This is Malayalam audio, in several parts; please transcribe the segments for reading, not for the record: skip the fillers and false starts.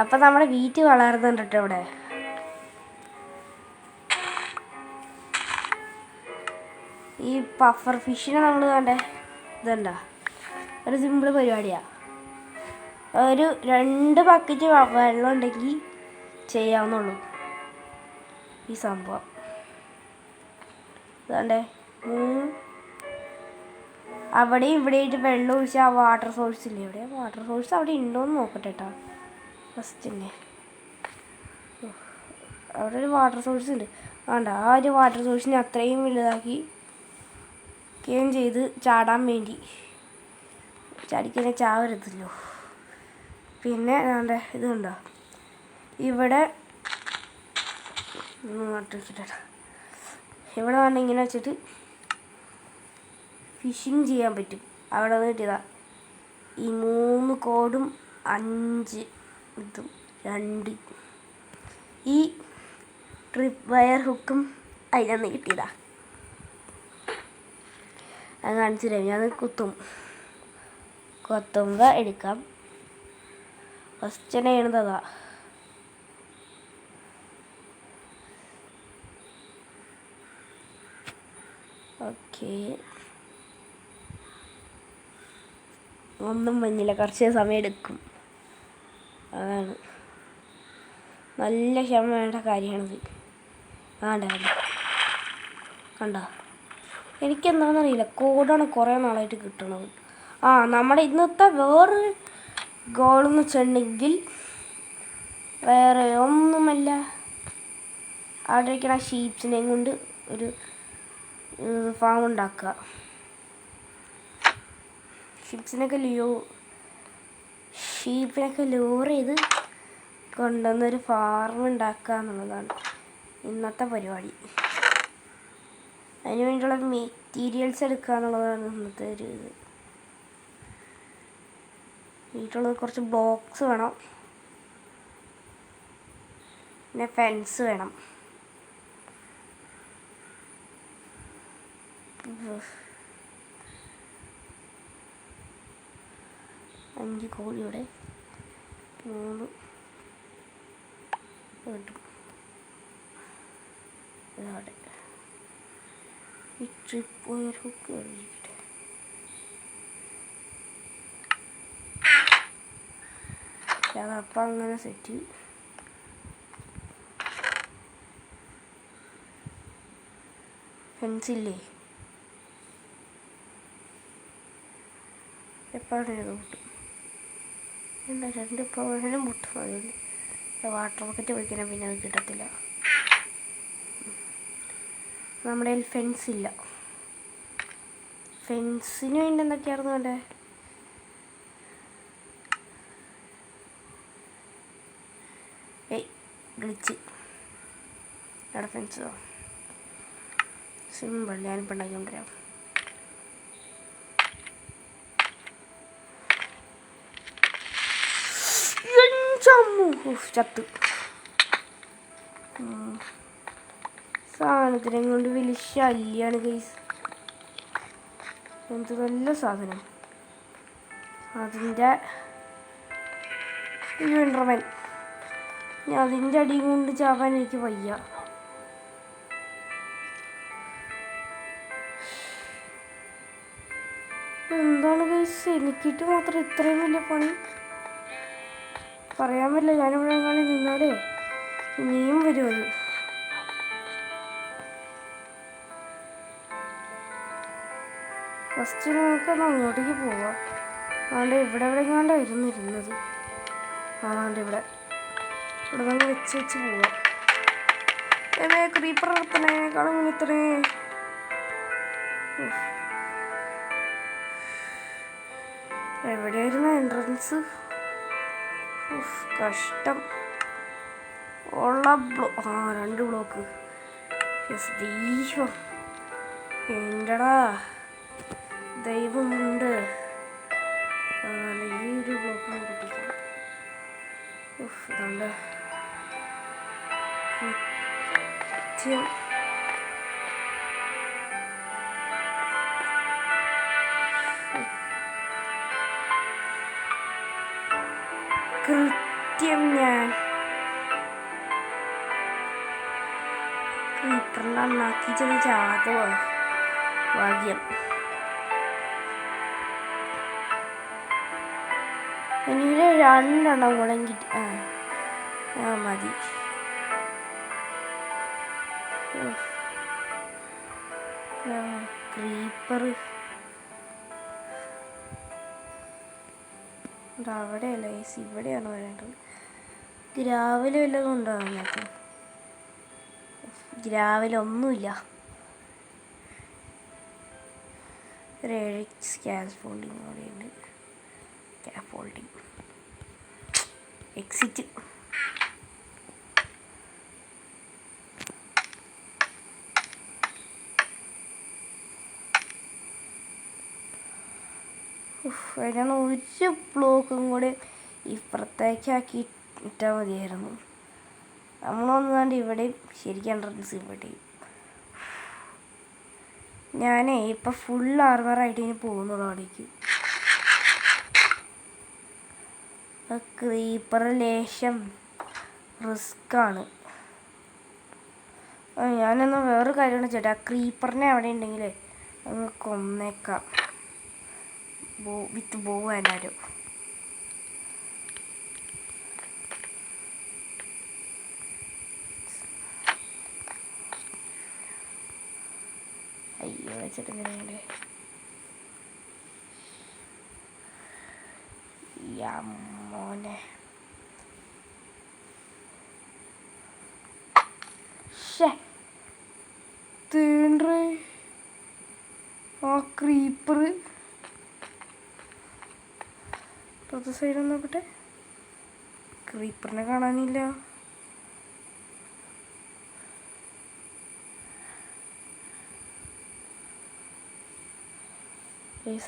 അപ്പം നമ്മുടെ വീറ്റ് വളർന്നുണ്ട് കേട്ടോ ഇവിടെ. ഈ പഫർ ഫിഷിനെ നമ്മൾ കണ്ടേ ഇതുണ്ടോ, ഒരു സിമ്പിൾ പരിപാടിയാണ്. ഒരു 2 ബക്കറ്റ് വെള്ളം ഉണ്ടെങ്കിൽ ചെയ്യാവുന്നുള്ളൂ ഈ സംഭവം. ഇതാണ്ടേ അവിടെയും ഇവിടെയായിട്ട് വെള്ളം ഒഴിച്ച് ആ വാട്ടർ സോഴ്സ് ഇല്ലേ, എവിടെ വാട്ടർ സോഴ്സ് അവിടെ ഉണ്ടോയെന്ന് നോക്കട്ടെ കേട്ടോ ഫസ്റ്റ് തന്നെ. അവിടെ ഒരു വാട്ടർ സോഴ്സ് ഉണ്ട്. വേണ്ട, ആ ഒരു വാട്ടർ സോഴ്സിനെ അത്രയും വലുതാക്കി ചെയ്ത് ചാടാൻ വേണ്ടി. ചാടിക്കഴിഞ്ഞാൽ ചാവരുതല്ലോ. പിന്നെ വേണ്ട ഇതുണ്ടോ, ഇവിടെ ഇവിടെ വേണ്ട ഇങ്ങനെ വെച്ചിട്ട് ഫിഷിങ് ചെയ്യാൻ പറ്റും. അവിടെ നിന്ന് കിട്ടിയതാ ഈ 3 കോഡും 5 ഇതും 2 ഈ ട്രിപ്പ് വയർ ഹുക്കും അതിൽ നിന്ന് കിട്ടിയതാ. അത് കാണിച്ചു തരാം. ഞാൻ കൊത്തുമ്പോൾ എടുക്കാം. ഫസ്റ്റ് തന്നെ ചെയ്യണതാ. ഓക്കെ, ഒന്നും മഞ്ഞില്ല, കുറച്ച് സമയം എടുക്കും. അതാണ് നല്ല ക്ഷമ വേണ്ട കാര്യമാണിത്. കണ്ടോ, എനിക്കെന്താണെന്നറിയില്ല, കോഡാണ് കുറേ നാളായിട്ട് കിട്ടണത്. നമ്മുടെ ഇന്നത്തെ വേറൊരു ഗോളെന്ന് വെച്ചിട്ടുണ്ടെങ്കിൽ വേറെ ഒന്നുമല്ല, അവിടെ ഇരിക്കണ ഷീപ്സിനെയും കൊണ്ട് ഒരു ഫാം ഉണ്ടാക്കുക. ഷീപ്സിനൊക്കെ ലൂർ ചെയ്ത് കൊണ്ടുവന്നൊരു ഫാം ഉണ്ടാക്കുക എന്നുള്ളതാണ് ഇന്നത്തെ പരിപാടി. അതിന് വേണ്ടിയുള്ള മെറ്റീരിയൽസ് എടുക്കുക എന്നുള്ളതാണ് ഇന്നത്തെ ഒരു ഇത്. വീട്ടിലുള്ളത് കുറച്ച് ബ്ലോക്സ് വേണം, പിന്നെ ഫെൻസ് വേണം. 5 കോഴിയുടെ 3 കിട്ടും. ഇതവിടെ ഈ ട്രിപ്പ് വയർ ഹുക്ക് കഴിഞ്ഞിട്ട് അതപ്പം അങ്ങനെ സെറ്റ്. ഫെൻസില്ലേ, എപ്പോഴും ഇത് പൊട്ടും. 2 എപ്പോഴും പൊട്ടും. അതുകൊണ്ട് വാട്ടർ ബക്കറ്റ് വയ്ക്കണം, പിന്നെ അത് കിട്ടത്തില്ല. നമ്മുടെ കയ്യിൽ ഫെൻസ് ഇല്ല. ഫെൻസിന് വേണ്ടി എന്തൊക്കെയായിരുന്നു വേണ്ടേ? ഗ്ലിച്ച്. അവിടെ ഫെൻസോ സിമ്പിൾ, ഞാനിപ്പോൾ ഉണ്ടാക്കിക്കൊണ്ടുവരാം. ചത്ത്. സാധനത്തിനെ കൊണ്ട് വലിയ ശല്യാണ് ഗൈസ്. എന്ത് നല്ല സാധനം. അതിൻ്റെ വെണ്ടർമാൻ, അതിൻ്റെ അടി കൊണ്ട് ചാവാൻ എനിക്ക് വയ്യ. എന്താണ് ഗൈസ്, എനിക്കിട്ട് മാത്രം ഇത്രയും വലിയ പണി? പറയാൻ പറ്റില്ല. ഞാനിവിടെ എങ്ങാനും നിന്നാലേ ഇനിയും വരുമത്. ഫസ്റ്റ് നമുക്കൊന്ന് അങ്ങോട്ടേക്ക് പോവാം. അതുകൊണ്ട് ഇവിടെ എങ്ങാണ്ട് ഇരുന്നത്. അതുകൊണ്ട് ഇവിടെ നമുക്ക് വെച്ച് പോവാം. ക്രീപ്പർ നിർത്തണേക്കാളും ഇത്രേ. എവിടെയായിരുന്നു എൻട്രൻസ്? കഷ്ടം. ഉള്ള 2 ബ്ലോക്ക്. എൻ്റെടാ ദൈവമുണ്ട്. ഈ ഒരു ബ്ലോക്ക് പൊട്ടിക്കാം. ഇതുണ്ട് കൃത്യം ഞാൻ ക്രീപ്പറിലാണ് നക്കിച്ചത്. ചാതോ ഭാഗ്യം. ഇനിയൊരു 2 എണ്ണം കൂടെ കിട്ടി. മതി. ക്രീപ്പർ അവിടെയല്ല, ഇവിടെയാണ് വേണ്ടത്. ഗ്രാവൽ വല്ലതും ഉണ്ടോ അതിനകത്ത്? ഗ്രാവലൊന്നുമില്ല. ഒരു 7 സ്കാഫോൾഡിങ് കൂടെയുണ്ട്. Scaffolding exit. അതിനാണ് ഒരു ബ്ലോക്കും കൂടെ ഇപ്പുറത്തേക്കാക്കി ഇട്ടാൽ മതിയായിരുന്നു. നമ്മളൊന്നാണ്ട് ഇവിടെയും ശരിക്കും എൻട്രൻസ് ഇവിടെയും. ഞാനേ ഇപ്പം ഫുൾ ആർമറായിട്ട് ഇനി പോകുന്നുള്ളൂ അവിടേക്ക്. ക്രീപ്പർ ലേശം റിസ്ക്കാണ്. ഞാനൊന്ന് വേറൊരു കാര്യമാണ് ചേട്ടാ, ക്രീപ്പറിനെ അവിടെ ഉണ്ടെങ്കിലേ അങ്ങ് കൊന്നേക്കാം. വിത്ത് ബോ ആൻഡ് അയ്യോ വെച്ചിട്ട് മോനെ തീണ്ടേ ആ ക്രീപ്പർ. പുറത്തെ സൈഡ് നോക്കട്ടെ, ക്രീപ്പറിനെ കാണാനില്ല.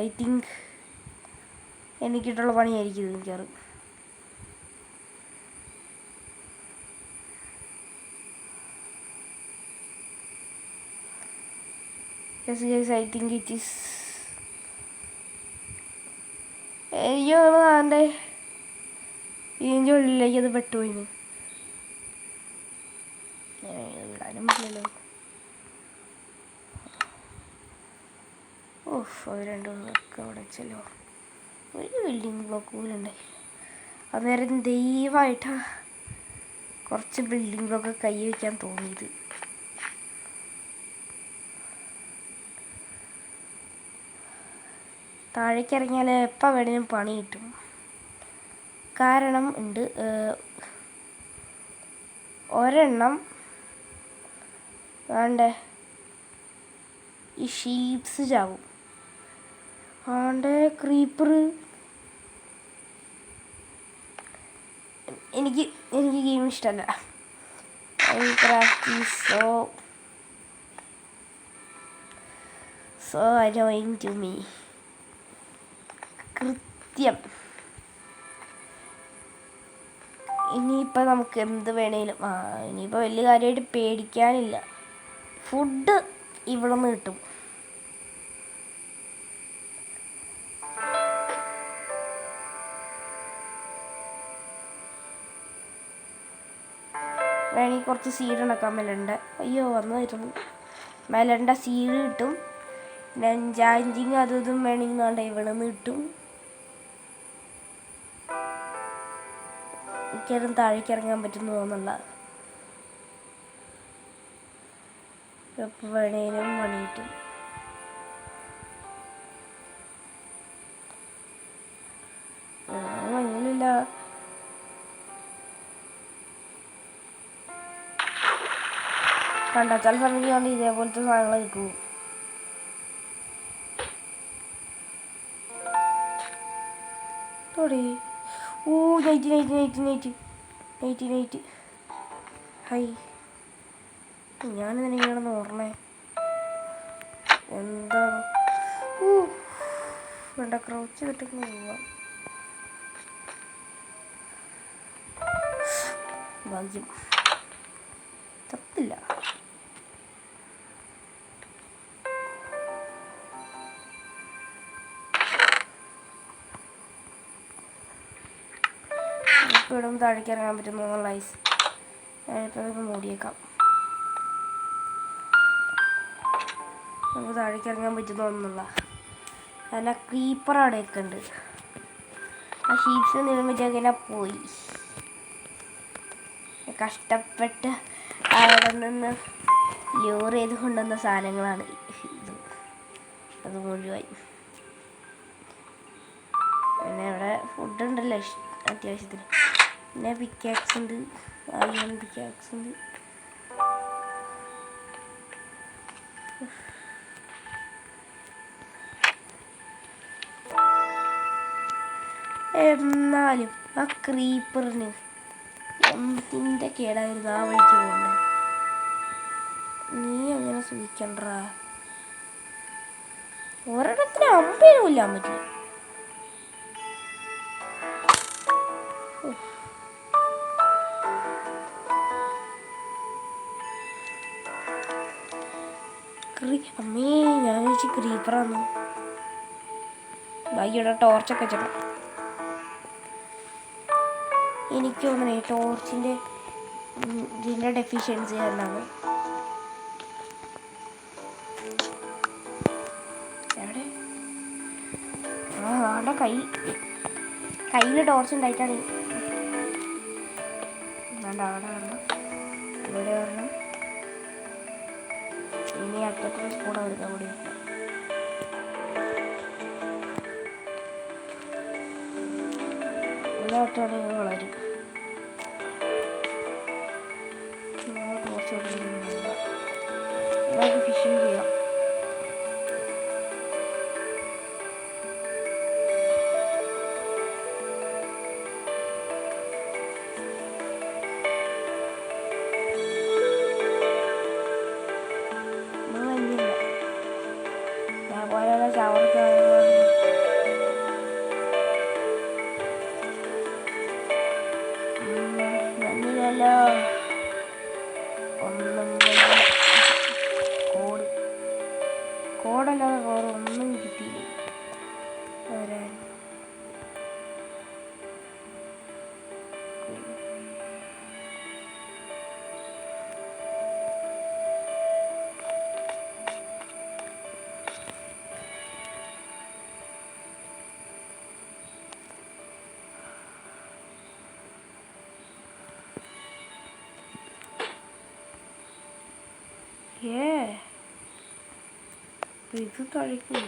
ഐ തിങ്ക് എനിക്കിട്ടുള്ള പണിയായിരിക്കും ഇത് മിക്കവാറും. ഐ തിങ്ക് ഇറ്റ് ഈസ് അയ്യോ ആണ്ടേ ഇതിൻ്റെ ഉള്ളിലേക്ക് അത് പെട്ടുപോയിന്. വിടാനും പറ്റില്ലല്ലോ. അത് രണ്ടുമൊക്കെ അവിടെ വെച്ചല്ലോ. ഒരു ബിൽഡിംഗ് ബ്ലോക്ക് പോലും ഉണ്ടായി. അന്നേരം ദയവായിട്ടാണ് കുറച്ച് ബിൽഡിംഗ് ബ്ലോക്ക് കൈ വയ്ക്കാൻ തോന്നിയത്. താഴേക്ക് ഇറങ്ങിയാൽ എപ്പോൾ വേണേലും പണി കിട്ടും. കാരണം ഉണ്ട്, ഒരെണ്ണം വേണ്ടേ ഈ ഷീപ്സ് ചാവും. ആണ്ടേ ക്രീപ്പർ. എനിക്ക് ഗെയിം ഇഷ്ടമല്ല. Minecraft is so annoying to me. കൃത്യം ഇനിയിപ്പോൾ നമുക്ക് എന്ത് വേണേലും ഇനിയിപ്പോൾ വലിയ കാര്യമായിട്ട് പേടിക്കാനില്ല. ഫുഡ് ഇവിടെ നിന്ന് കിട്ടും. വേണമെങ്കിൽ കുറച്ച് സീഡ് ഉണ്ടാക്കാം. മെലണ്ട അയ്യോ വന്നായിരുന്നു. മെലണ്ട സീഡ് കിട്ടും. എൻചാൻറ്റിങ് അതും ഇതും വേണമെങ്കിൽ വേണ്ട ഇവിടെ നിന്ന് കിട്ടും. മിക്കതും താഴേക്ക് ഇറങ്ങാൻ പറ്റുമെന്ന് തോന്നുന്നില്ല. എപ്പോൾ വേണേലും പണി കിട്ടും. അങ്ങനെയില്ല. കണ്ടാച്ചാൽ സമയത്ത് കൊണ്ട് ഇതേപോലത്തെ സാധനങ്ങൾ കിട്ടും. ഓ നൈറ്റ് ഹൈ ഞാനിതിനെ ഇങ്ങനെ ഓർമ്മേ എന്താ വേണ്ട ക്രൗച്ച് കിട്ടുന്ന പോവാം. ഭാഗ്യം തപ്പില്ല. ഇവിടെ താഴേക്ക് ഇറങ്ങാൻ പറ്റുന്നു എന്നുള്ള ഐസ്. ഞാനിപ്പോൾ അതൊക്കെ മൂടിയേക്കാം. നമുക്ക് താഴേക്ക് ഇറങ്ങാൻ പറ്റുന്നു എന്നുള്ള നല്ല ക്രീപ്പർ അവിടെയൊക്കെ ഉണ്ട്. ആ ഷീപ്സ് നിർമ്മിച്ചങ്ങനെ പോയി. കഷ്ടപ്പെട്ട് അവിടെ നിന്ന് ലോറി ചെയ്ത് കൊണ്ടുവന്ന സാധനങ്ങളാണ് ഇത്. അത് മുഴുവൻ. പിന്നെ ഇവിടെ ഫുഡുണ്ടല്ലോ അത്യാവശ്യത്തിന്. പിന്നെ പിക്കാക്സ് ഉണ്ട്, അയൺ പിക്കാക്സ് ഉണ്ട്. എന്നാലും ആ ക്രീപ്പറിന് എന്തിൻ്റെ കേടായിരുന്നു ആ വഴിക്ക് പോകണ്ടേ. നീ അങ്ങനെ സൂക്ഷിക്കണ്ടാ. ഒരിടത്തിന് അമ്പേനും ഇല്ലാൻ പറ്റില്ല. അമ്മേ ഞാൻ വെച്ച് ക്രീപ്പറാന്ന്. ബാക്കിയുടെ ടോർച്ചൊക്കെ വെച്ചിട്ട് എനിക്ക് തോന്നണേ ടോർച്ചിൻ്റെ ഇതിൻ്റെ ഡെഫിഷ്യൻസി എന്നാണ്. എവിടെ ആടെ കയ്യിൽ ടോർച്ച് ഉണ്ടായിട്ടാണ്. അവിടെ വരണം, ഇവിടെ വരണം. ഇനി അറ്റത്തെ കൂടെ എടുക്കാൻ കൂടി ഇതായിട്ടാണെങ്കിൽ വളരും. ടോർച്ച് നമുക്ക് ഫിഷിങ് ചെയ്യാം. കോടല്ലാതെ വേറെ ഒന്നും കിട്ടിയില്ല വരാൻ. ഇത് കഴിക്കുമോ?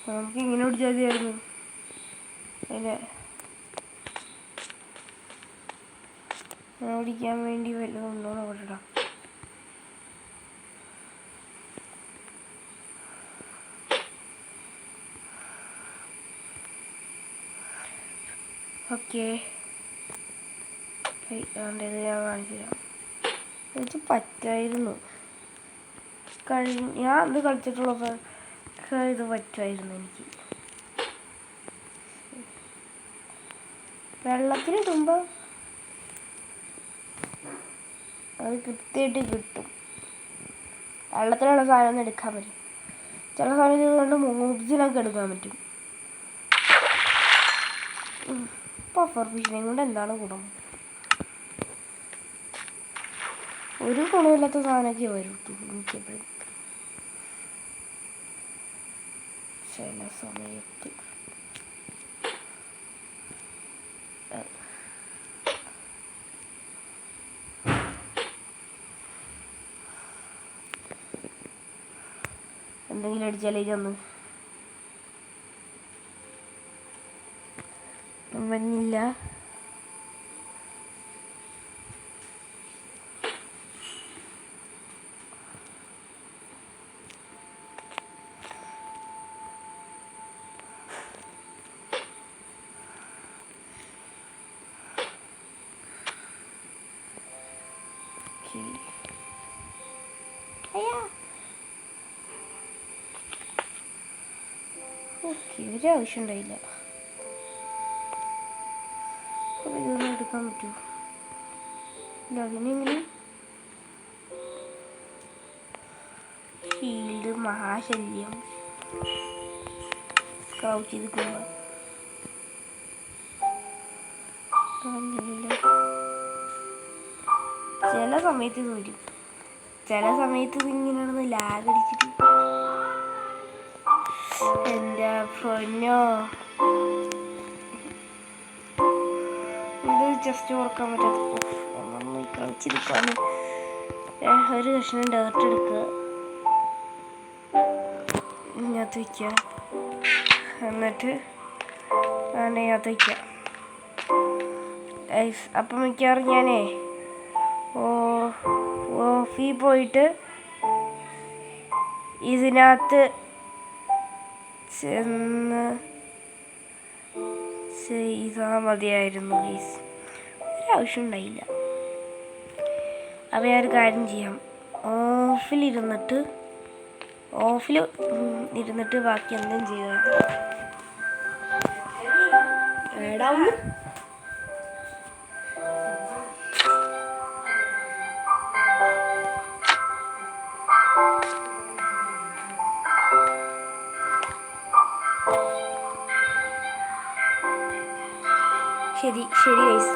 നമുക്ക് ഇങ്ങനെ പിടിച്ചാൽ മതിയായിരുന്നു. അതിനെ പിടിക്കാൻ വേണ്ടി വല്ലതും ഉണ്ടോ നോക്കട്ടാ. ഓക്കെ, അതുകൊണ്ടത് ഞാൻ കാണിച്ചു തരാം. എനിക്ക് പറ്റായിരുന്നു. ഞാൻ ഇത് കളിച്ചിട്ടുള്ളപ്പോൾ ഇത് പറ്റുമായിരുന്നു എനിക്ക്. വെള്ളത്തിലിടുമ്പോൾ അത് കൃത്യമായിട്ട് കിട്ടും. വെള്ളത്തിലുള്ള സാധനം ഒന്നും എടുക്കാൻ പറ്റും. ചില സമയത്ത് ഇതുകൊണ്ട് മൂർജിനൊക്കെ എടുക്കാൻ പറ്റും. പഫർ ഫിഷിനെ കൊണ്ട് എന്താണ് ഗുണം? ഒരു ഗുണമില്ലാത്ത സാധനമൊക്കെ വരും എനിക്കെപ്പോഴും. ചില സമയത്ത് എന്തെങ്കിലും അടിച്ചാലേ ചെന്ന് മഞ്ഞില്ല. ഒരു ആവശ്യം ഉണ്ടായില്ല. ഇതൊന്നും എടുക്കാൻ പറ്റുമോ? ഇല്ല, അതിനെങ്ങനെ ഷീൽഡ് മഹാശല്യം. ക്രൗച്ച് ചെയ്ത് കൊണ്ടുപോകാം. ചില സമയത്ത് ഇത് വരും, ചില സമയത്ത് ഇതിങ്ങനെയാണെന്ന് ലാഗ് അടിച്ചിട്ട് എൻ്റെ പൊന്നോ. ഇത് ജസ്റ്റ് ഓർക്കാൻ പറ്റാത്ത ഒന്നൊന്ന് കളിച്ചിരിക്കാന്ന്. ഒരു കഷ്ണം ഡേർട്ട് എടുക്കുക, ഇതിനകത്ത് വയ്ക്കുക, എന്നിട്ട് അതിനകത്ത് വയ്ക്കുക. അപ്പം മിക്കവാറും ഞാനേ ഓഫിൽ പോയിട്ട് ഇതിനകത്ത് ചെന്ന് ചെയ്താൽ മതിയായിരുന്നു ഗൈസ്. ഒരാവശ്യം ഉണ്ടായില്ല. അപ്പോൾ ഞാനൊരു കാര്യം ചെയ്യാം, ഓഫിലിരുന്നിട്ട് ബാക്കി എന്തും ചെയ്താൽ ഏടാവുന്നു. ശരി ഗൈസ്.